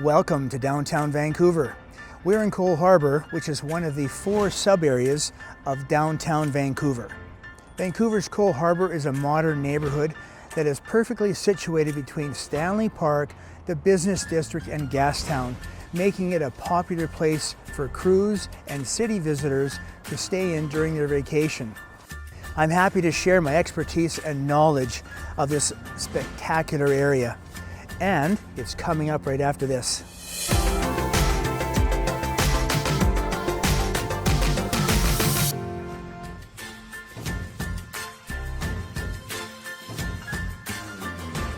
Welcome to downtown Vancouver. We're in Coal Harbour, which is one of the 4 sub-areas of downtown Vancouver. Vancouver's Coal Harbour is a modern neighbourhood that is perfectly situated between Stanley Park, the business district, and Gastown, making it a popular place for cruise and city visitors to stay in during their vacation. I'm happy to share my expertise and knowledge of this spectacular area. And it's coming up right after this.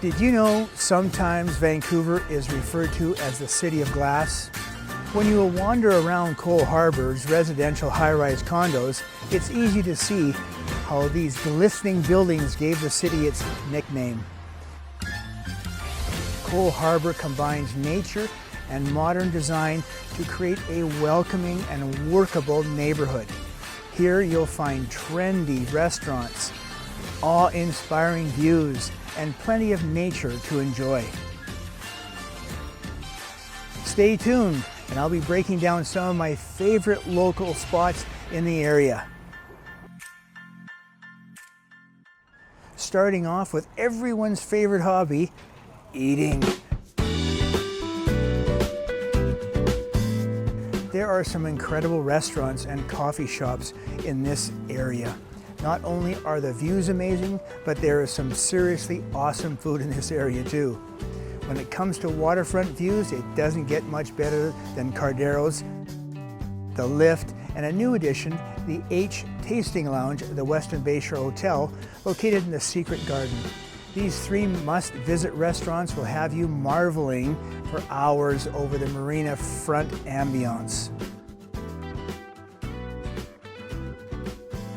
Did you know sometimes Vancouver is referred to as the City of Glass? When you wander around Coal Harbour's residential high-rise condos, it's easy to see how these glistening buildings gave the city its nickname. Coal Harbour combines nature and modern design to create a welcoming and workable neighborhood. Here you'll find trendy restaurants, awe-inspiring views, and plenty of nature to enjoy. Stay tuned, and I'll be breaking down some of my favorite local spots in the area. Starting off with everyone's favorite hobby, eating. There are some incredible restaurants and coffee shops in this area. Not only are the views amazing, but there is some seriously awesome food in this area too. When it comes to waterfront views, it doesn't get much better than Cardero's, the Lift, and a new addition, the H Tasting Lounge at the Westin Bayshore Hotel, located in the Secret Garden. These 3 must-visit restaurants will have you marveling for hours over the Marina front ambiance.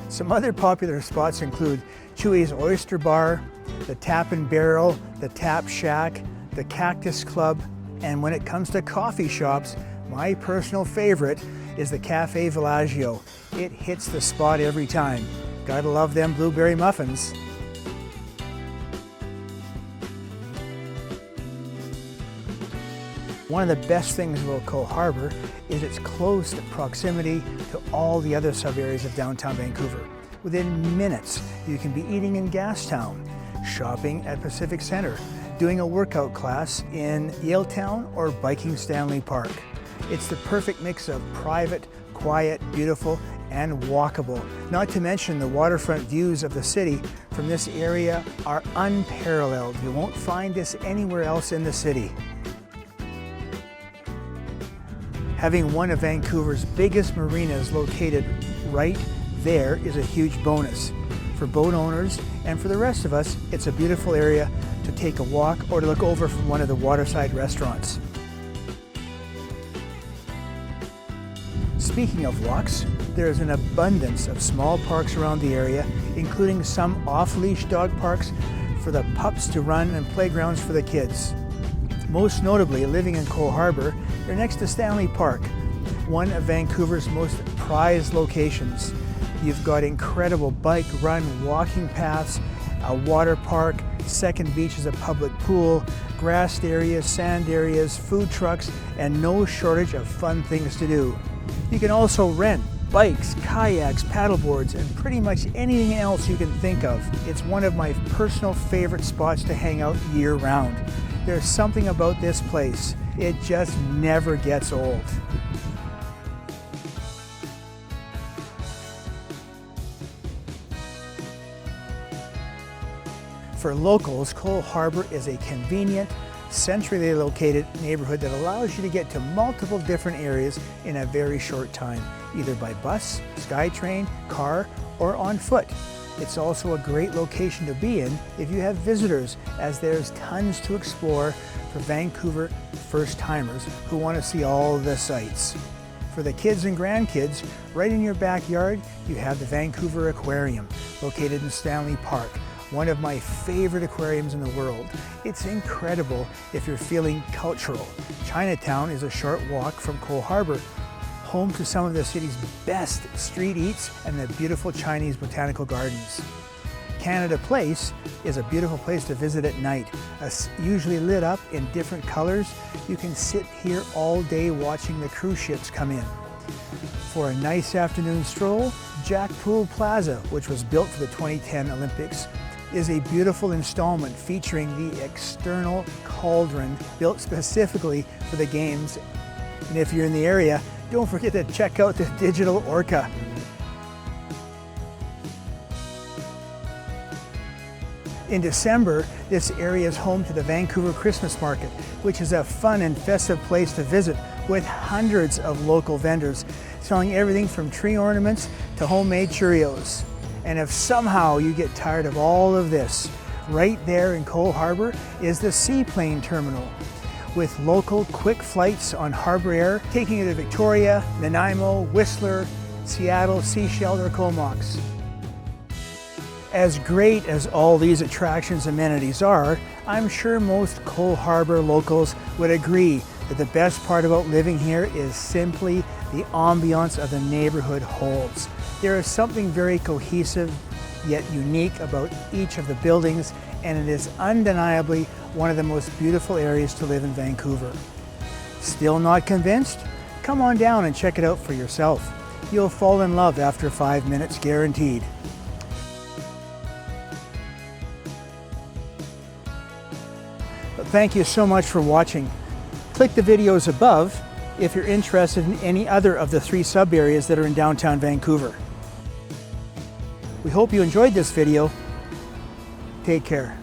Some other popular spots include Chewy's Oyster Bar, the Tap and Barrel, the Tap Shack, the Cactus Club, and when it comes to coffee shops, my personal favorite is the Cafe Villaggio. It hits the spot every time. Gotta love them blueberry muffins. One of the best things about Coal Harbour is its close proximity to all the other sub-areas of downtown Vancouver. Within minutes, you can be eating in Gastown, shopping at Pacific Centre, doing a workout class in Yaletown, or biking Stanley Park. It's the perfect mix of private, quiet, beautiful, and walkable. Not to mention the waterfront views of the city from this area are unparalleled. You won't find this anywhere else in the city. Having one of Vancouver's biggest marinas located right there is a huge bonus. For boat owners and for the rest of us, it's a beautiful area to take a walk or to look over from one of the waterside restaurants. Speaking of walks, there's an abundance of small parks around the area, including some off-leash dog parks for the pups to run and playgrounds for the kids. Most notably, living in Coal Harbour, you're next to Stanley Park, one of Vancouver's most prized locations. You've got incredible bike, run, walking paths, a water park, second beach is a public pool, grassed areas, sand areas, food trucks, and no shortage of fun things to do. You can also rent bikes, kayaks, paddleboards, and pretty much anything else you can think of. It's one of my personal favorite spots to hang out year-round. There's something about this place. It just never gets old. For locals, Coal Harbour is a convenient, centrally located neighborhood that allows you to get to multiple different areas in a very short time, either by bus, SkyTrain, car, or on foot. It's also a great location to be in if you have visitors, as there's tons to explore for Vancouver first-timers who want to see all the sights. For the kids and grandkids, right in your backyard, you have the Vancouver Aquarium, located in Stanley Park, one of my favorite aquariums in the world. It's incredible if you're feeling cultural. Chinatown is a short walk from Coal Harbour, home to some of the city's best street eats and the beautiful Chinese botanical gardens. Canada Place is a beautiful place to visit at night, usually lit up in different colors. You can sit here all day watching the cruise ships come in. For a nice afternoon stroll, Poole Plaza, which was built for the 2010 Olympics, is a beautiful installment featuring the external cauldron built specifically for the games. And if you're in the area, don't forget to check out the digital orca. In December, this area is home to the Vancouver Christmas Market, which is a fun and festive place to visit with hundreds of local vendors selling everything from tree ornaments to homemade Cheerios. And if somehow you get tired of all of this, right there in Coal Harbour is the Seaplane Terminal, with local quick flights on Harbour Air taking you to Victoria, Nanaimo, Whistler, Seattle, Seychelles, or Comox. As great as all these attractions and amenities are, I'm sure most Coal Harbour locals would agree that the best part about living here is simply the ambiance of the neighbourhood holds. There is something very cohesive yet unique about each of the buildings, and it is undeniably one of the most beautiful areas to live in Vancouver. Still not convinced? Come on down and check it out for yourself. You'll fall in love after 5 minutes guaranteed. But thank you so much for watching. Click the videos above if you're interested in any other of the 3 sub-areas that are in downtown Vancouver. We hope you enjoyed this video. Take care.